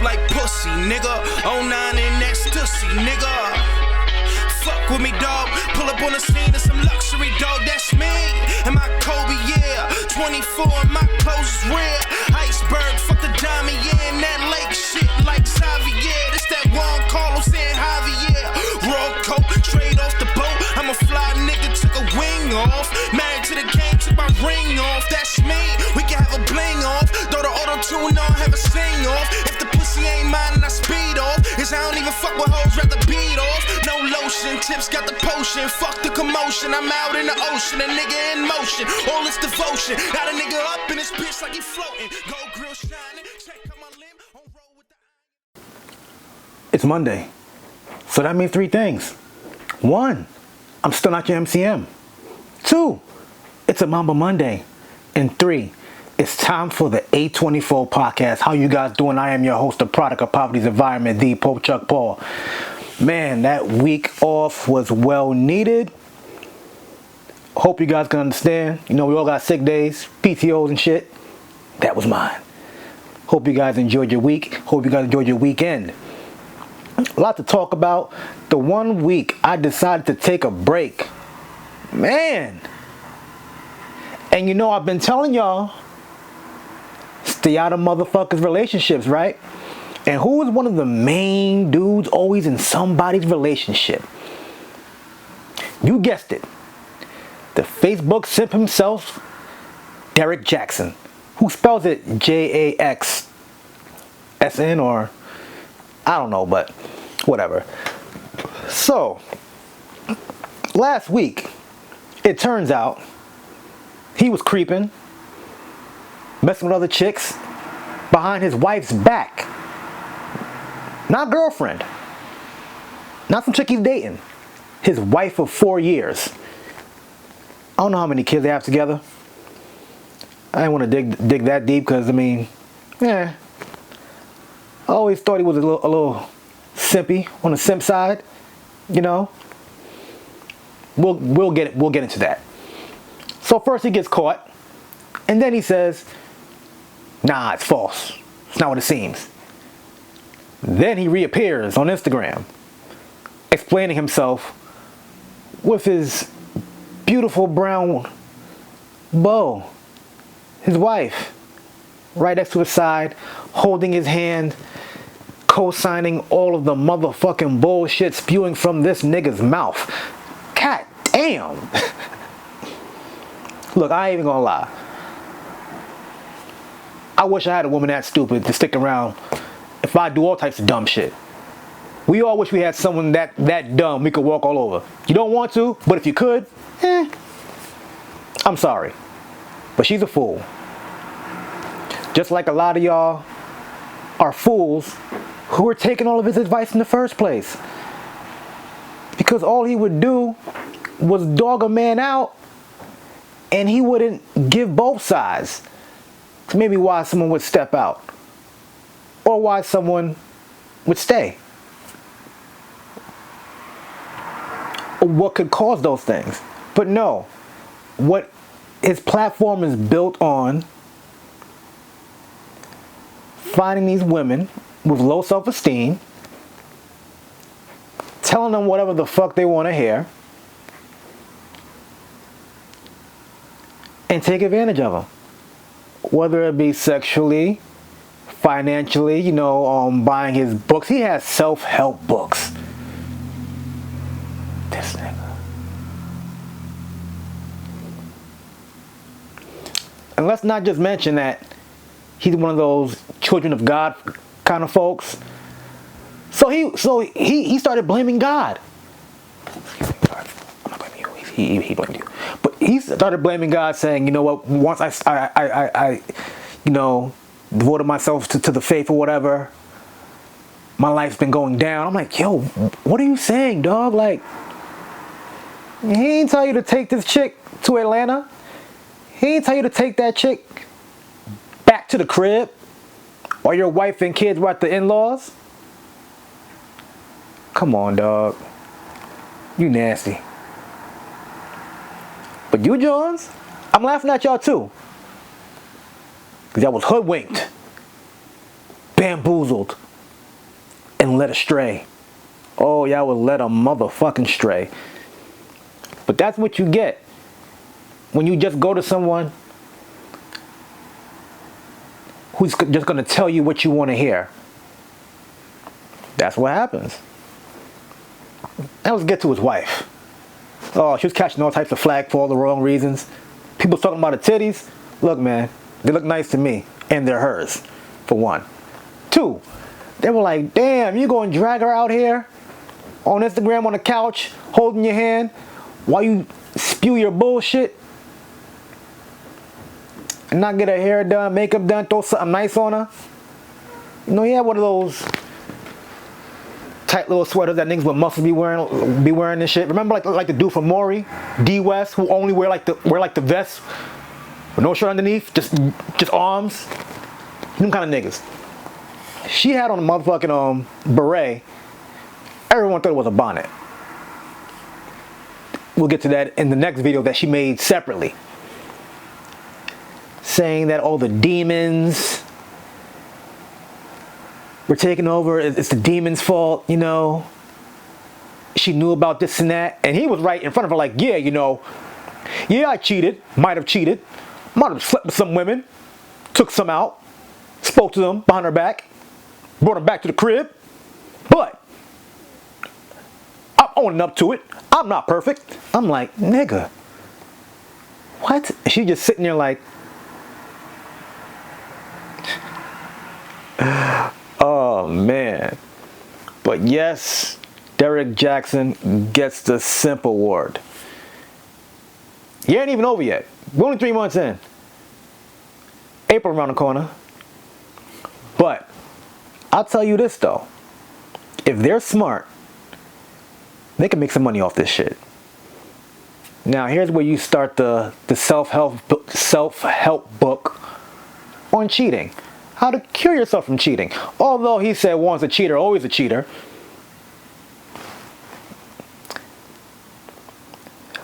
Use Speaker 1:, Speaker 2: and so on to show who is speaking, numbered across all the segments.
Speaker 1: like pussy, nigga. 09 and ecstasy, nigga. Fuck with me, dog. Pull up on the scene of some luxury, dog. That's me. And my Kobe, yeah. 24 and my clothes is rare. Iceberg, fuck the diamond, yeah. And that lake shit like Xavier. This that Juan Carlos and Javier. Raw coat, straight off the boat. I'm a fly nigga, took a wing off. Married to the game, took my ring off. That's me. We can have a bling off. Throw the auto-tune on, have a sing off. If the pussy ain't mine and I speed off. Cause I don't even fuck with hoes, rather beat off. No lotion, tips got the potion. Fuck the commotion, I'm out in the ocean. A nigga in motion, all this devotion. Got a nigga up in this bitch like he floating. Gold grill shining, check out my limb. On roll with the...
Speaker 2: It's Monday. So that means three things. One, I'm still not your MCM. Two, it's a Mamba Monday. And three, it's time for the A24 podcast. How you guys doing? I am your host, the product of poverty's environment, the Pope Chuck Paul. Man, that week off was well needed. Hope you guys can understand. You know, we all got sick days, PTOs and shit. That was mine. Hope you guys enjoyed your week. Hope you guys enjoyed your weekend. A lot to talk about. The 1 week I decided to take a break. Man. And you know, I've been telling y'all, stay out of motherfuckers' relationships, right? And who is one of the main dudes always in somebody's relationship? You guessed it. The Facebook simp himself, Derrick Jaxn, who spells it Jaxsn, or I don't know, but whatever. So, last week, it turns out he was creeping, messing with other chicks behind his wife's back. Not girlfriend. Not some chick he's dating. His wife of 4 years. I don't know how many kids they have together. I didn't want to dig that deep because, I mean, I always thought he was a little simpy, on the simp side, you know. We'll get into that. So first he gets caught, and then he says, nah, it's false. It's not what it seems. Then he reappears on Instagram, explaining himself with his beautiful brown beau, his wife, right next to his side, holding his hand, co-signing all of the motherfucking bullshit spewing from this nigga's mouth. God damn. Look, I ain't even gonna lie. I wish I had a woman that stupid to stick around if I do all types of dumb shit. We all wish we had someone that dumb we could walk all over. You don't want to, but if you could, I'm sorry. But she's a fool. Just like a lot of y'all are fools who were taking all of his advice in the first place. Because all he would do was dog a man out, and he wouldn't give both sides. So maybe why someone would step out, or why someone would stay. What could cause those things? But no, what his platform is built on, finding these women with low self-esteem, telling them whatever the fuck they want to hear, and take advantage of them. Whether it be sexually, financially, you know, buying his books. He has self-help books. This nigga. And let's not just mention that he's one of those children of God kind of folks. So he started blaming God. I'm not blaming you. He blamed you. But he started blaming God, saying, you know what, once I you know, devoted myself to the faith or whatever, my life's been going down. I'm like, yo, what are you saying, dog? Like, he ain't tell you to take this chick to Atlanta. He ain't tell you to take that chick back to the crib while your wife and kids were at the in-laws. Come on, dog. You nasty. But you, Johns, I'm laughing at y'all too. Because y'all was hoodwinked, bamboozled, and led astray. Oh, y'all was led a motherfucking stray. But that's what you get when you just go to someone who's just going to tell you what you want to hear. That's what happens. Now let's get to his wife. Oh, she was catching all types of flack for all the wrong reasons. People talking about her titties. Look, man, they look nice to me, and they're hers, for one. Two, they were like, damn, you going to drag her out here on Instagram on the couch, holding your hand, while you spew your bullshit, and not get her hair done, makeup done, throw something nice on her. You know, he had one of those tight little sweaters that niggas with muscles be wearing and shit. Remember like the dude from Maury, D West, who only wear like the vest with no shirt underneath, just arms. Them kind of niggas. She had on a motherfucking beret. Everyone thought it was a bonnet. We'll get to that in the next video that she made separately, saying that all the demons were taking over. It's the demon's fault, you know. She knew about this and that, and he was right in front of her, like, yeah, you know, yeah, I cheated, might have slept with some women, took some out, spoke to them behind her back, brought them back to the crib, but I'm owning up to it. I'm not perfect. I'm like, nigga, what? She just sitting there like, oh man. But yes, Derrick Jaxn gets the simp award. He ain't even over yet. We're only 3 months in. April around the corner. But I'll tell you this though, if they're smart, they can make some money off this shit. Now here's where you start the self-help book on cheating. How to cure yourself from cheating. Although he said once a cheater, always a cheater.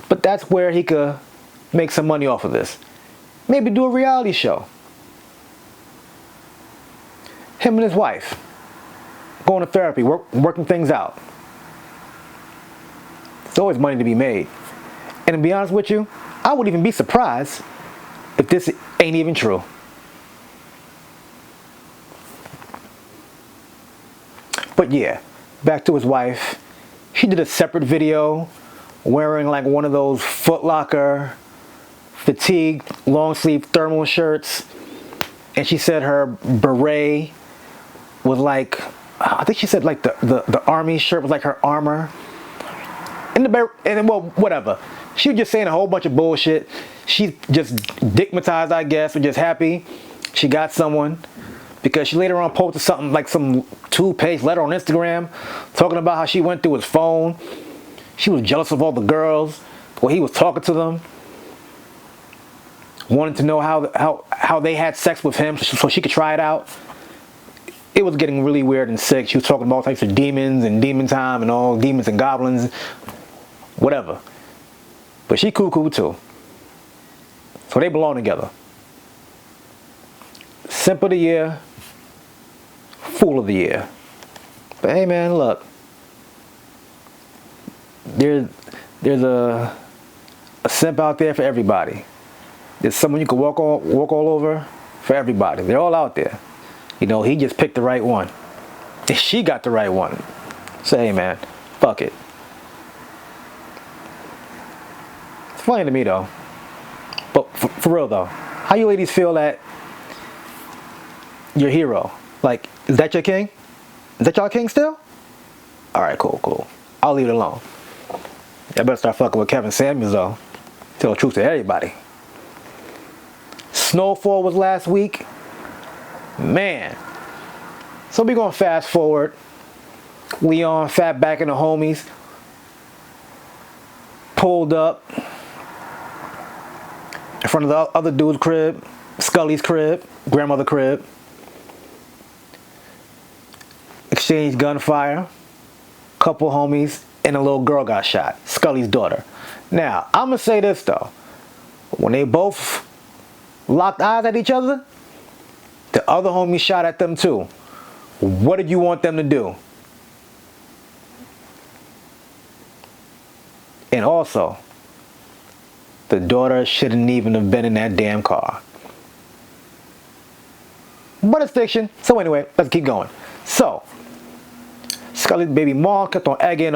Speaker 2: But that's where he could make some money off of this. Maybe do a reality show. Him and his wife going to therapy, working things out. There's always money to be made. And to be honest with you, I wouldn't even be surprised if this ain't even true. But yeah, back to his wife. She did a separate video wearing like one of those Foot Locker fatigue long sleeve thermal shirts. And she said her beret was like, I think she said like the army shirt was like her armor. And well, whatever. She was just saying a whole bunch of bullshit. She just digmatized, I guess, or just happy she got someone. Because she later on posted something like some 2-page letter on Instagram talking about how she went through his phone. She was jealous of all the girls, the way he was talking to them. Wanted to know how they had sex with him so she could try it out. It was getting really weird and sick. She was talking about all types of demons and demon time and all demons and goblins, whatever. But she cuckoo too. So they belong together. Simp of the year, fool of the year. But hey man, look. There's a simp out there for everybody. There's someone you can walk all over for everybody. They're all out there. You know, he just picked the right one. And she got the right one. So hey man, fuck it. It's funny to me though. But for real though, how you ladies feel that your hero? Like, is that your king? Is that y'all king still? Alright, cool. I'll leave it alone. Y'all better start fucking with Kevin Samuels though. Tell the truth to everybody. Snowfall was last week. Man. So we gonna fast forward. Leon, Fat Back and the homies pulled up in front of the other dude's crib, Scully's crib, grandmother crib. Exchanged gunfire. Couple homies and a little girl got shot. Scully's daughter. Now, I'm gonna say this though. When they both locked eyes at each other, the other homie shot at them too. What did you want them to do? And also, the daughter shouldn't even have been in that damn car. But it's fiction. So anyway, let's keep going. So, Scully's baby mom kept on egging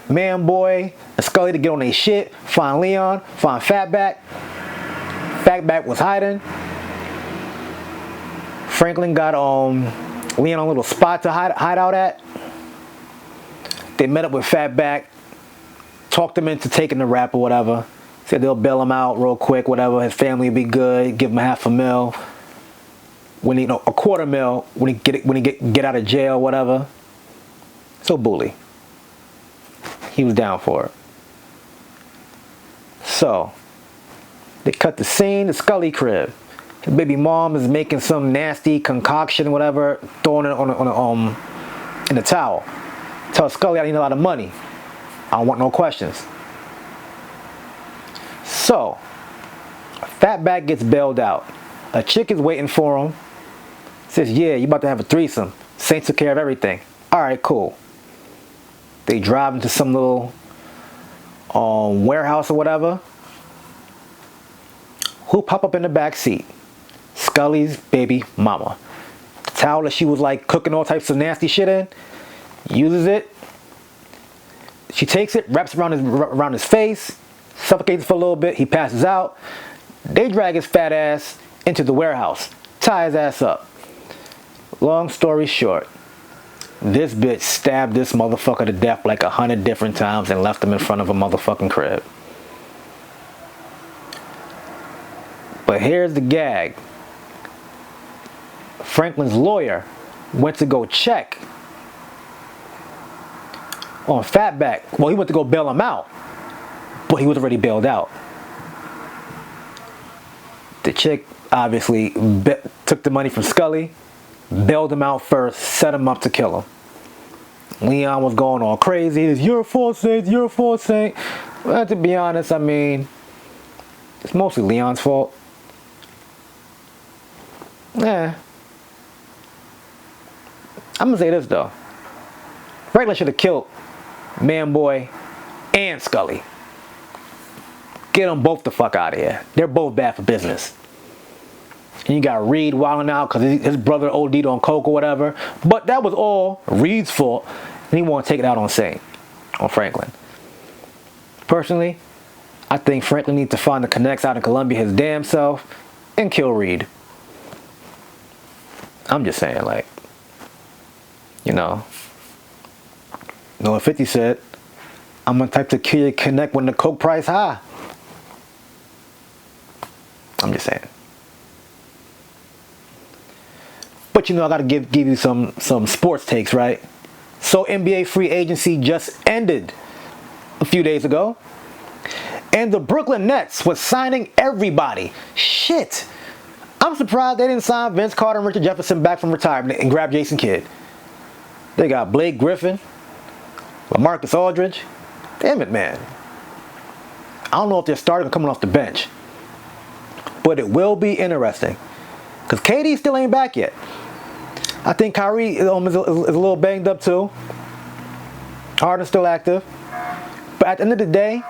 Speaker 2: Man Boy and Scully to get on their shit, find Leon, find Fatback. Fatback was hiding. Franklin got Leon a little spot to hide out at. They met up with Fatback, talked him into taking the rap or whatever. Said they'll bail him out real quick, whatever. His family will be good. Give him $500,000. When he, $250,000 when he get out of jail, whatever. So bully. He was down for it. So they cut the scene, the Scully crib. His baby mom is making some nasty concoction, whatever, throwing it in the towel. Tell Scully I need a lot of money. I don't want no questions. So, Fatback gets bailed out. A chick is waiting for him. Says, yeah, you about to have a threesome. Saint took care of everything. Alright, cool. They drive into some little warehouse or whatever. Who pop up in the back seat? Scully's baby mama. The towel that she was like cooking all types of nasty shit in. Uses it. She takes it, wraps it around his face, suffocates for a little bit. He passes out. They drag his fat ass into the warehouse. Tie his ass up. Long story short, this bitch stabbed this motherfucker to death like 100 different times and left him in front of a motherfucking crib. But here's the gag. Franklin's lawyer went to go check on Fatback. Well, he went to go bail him out, but he was already bailed out. The chick obviously took the money from Scully, bailed him out first, set him up to kill him. Leon was going all crazy. It's your fault, Saint. Your fault, Saint. Well, to be honest, I mean, it's mostly Leon's fault. Yeah. I'm gonna say this though. Franklin should have killed Man Boy and Scully. Get them both the fuck out of here. They're both bad for business. And you got Reed wilding out because his brother OD'd on coke or whatever. But that was all Reed's fault. And he want to take it out on Saint, on Franklin. Personally, I think Franklin needs to find the connects out in Colombia his damn self and kill Reed. I'm just saying, like, you know what 50 said, I'm the type to kill you connect when the coke price high. I'm just saying. But I gotta give you some sports takes, right? So NBA free agency just ended a few days ago. And the Brooklyn Nets was signing everybody. Shit. I'm surprised they didn't sign Vince Carter and Richard Jefferson back from retirement and grab Jason Kidd. They got Blake Griffin, LaMarcus Aldridge. Damn it, man. I don't know if they're starting or coming off the bench. But it will be interesting. Because KD still ain't back yet. I think Kyrie is a little banged up too. Harden's still active. But at the end of the day,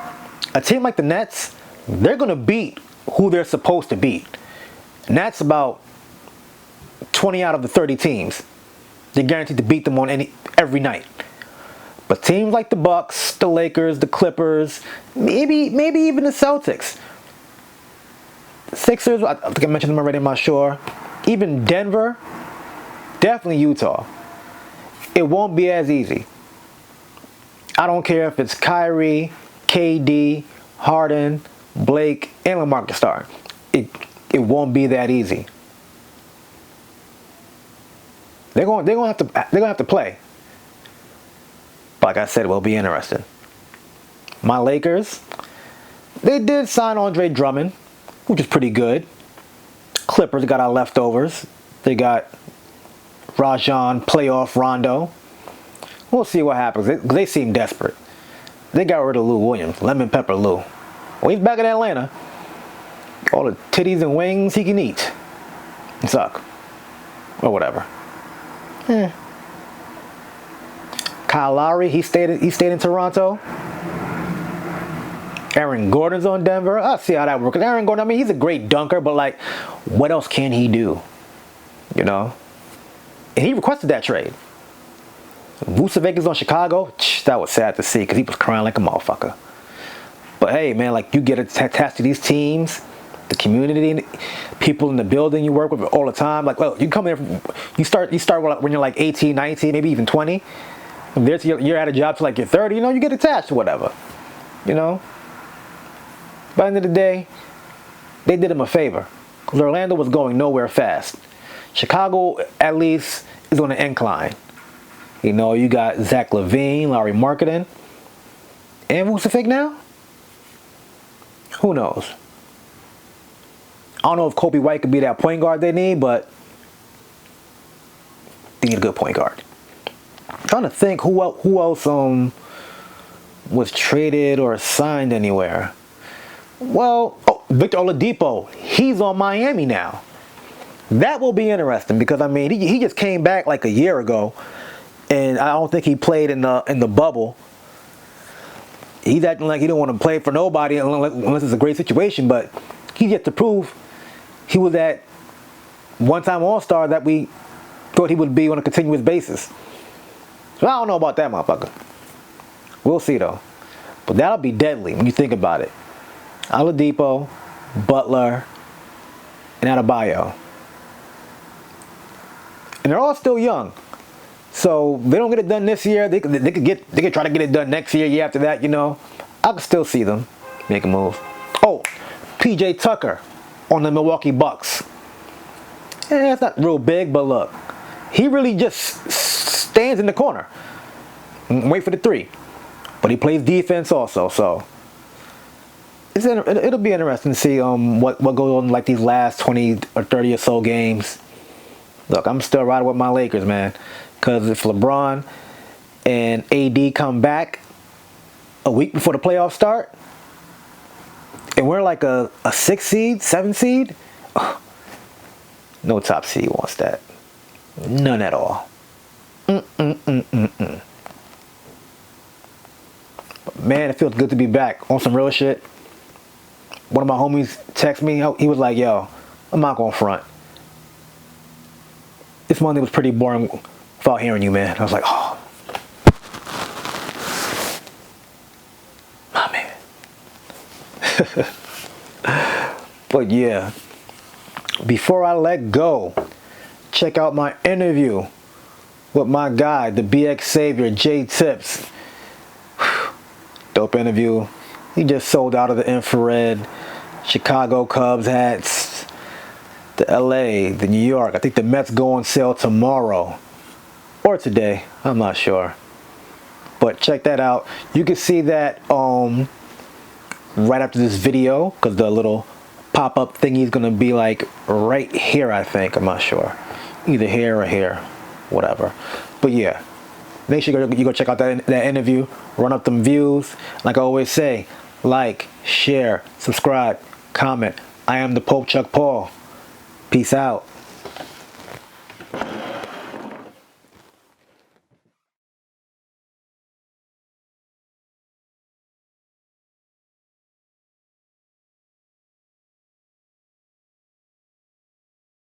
Speaker 2: a team like the Nets, they're going to beat who they're supposed to beat. And that's about 20 out of the 30 teams. They're guaranteed to beat them on every night. But teams like the Bucks, the Lakers, the Clippers, maybe even the Celtics. The Sixers, I think I mentioned them already, I'm not sure. Even Denver, definitely Utah. It won't be as easy. I don't care if it's Kyrie, KD, Harden, Blake, and LaMarcus starting. It won't be that easy. They're going to have to play. But like I said, it will be interesting. My Lakers, they did sign Andre Drummond, which is pretty good. Clippers got our leftovers. They got Rajon, playoff Rondo. We'll see what happens. They seem desperate. They got rid of Lou Williams, lemon pepper Lou. Well, he's back in Atlanta. All the titties and wings he can eat. And suck. Or whatever. Kyle Lowry, he stayed in Toronto. Aaron Gordon's on Denver. I'll see how that works. Aaron Gordon, I mean, he's a great dunker, but like, what else can he do? You know? And he requested that trade. Vucevic is on Chicago. That was sad to see because he was crying like a motherfucker. But hey, man, like, you get attached to these teams, the community, people in the building you work with all the time. Like, well, you come in, you start when you're like 18, 19, maybe even 20. And you're at a job till like you're 30. You know, you get attached to whatever. You know. By the end of the day, they did him a favor because Orlando was going nowhere fast. Chicago, at least, is on an incline. You know, you got Zach LaVine, Larry Marketing, and Vucevic now. Who knows? I don't know if Kobe White could be that point guard they need, but they need a good point guard. I'm trying to think who else was traded or signed anywhere. Well, Victor Oladipo, he's on Miami now. That will be interesting because, I mean, he just came back like a year ago, and I don't think he played in the bubble. He's acting like he don't want to play for nobody unless it's a great situation, but he yet to prove he was that one-time All-Star that we thought he would be on a continuous basis. So I don't know about that motherfucker. We'll see, though. But that'll be deadly when you think about it. Oladipo, Butler, and Adebayo. And they're all still young. So they don't get it done this year. They could try to get it done next year after that, you know. I could still see them make a move. Oh, PJ Tucker on the Milwaukee Bucks. Yeah, it's not real big, but look, he really just stands in the corner and wait for the three. But he plays defense also, so it'll be interesting to see what goes on like these last 20 or 30 or so games. Look, I'm still riding with my Lakers, man. Because if LeBron and AD come back a week before the playoffs start, and we're like a 6 seed, 7 seed, no top seed wants that. None at all. But man, it feels good to be back on some real shit. One of my homies texted me. He was like, yo, I'm not going to front. This Monday was pretty boring without hearing you, man. I was like, oh. My man. But yeah, before I let go, check out my interview with my guy, the BX Savior, J Tips. Dope interview. He just sold out of the infrared Chicago Cubs hats, the LA, the New York. I think the Mets go on sale tomorrow or today. I'm not sure. But check that out. You can see that right after this video because the little pop-up thingy is going to be like right here, I think. I'm not sure. Either here or here. Whatever. But yeah. Make sure you go check out that interview. Run up them views. Like I always say, like, share, subscribe, comment. I am the Pope Chuck Paul. Peace out.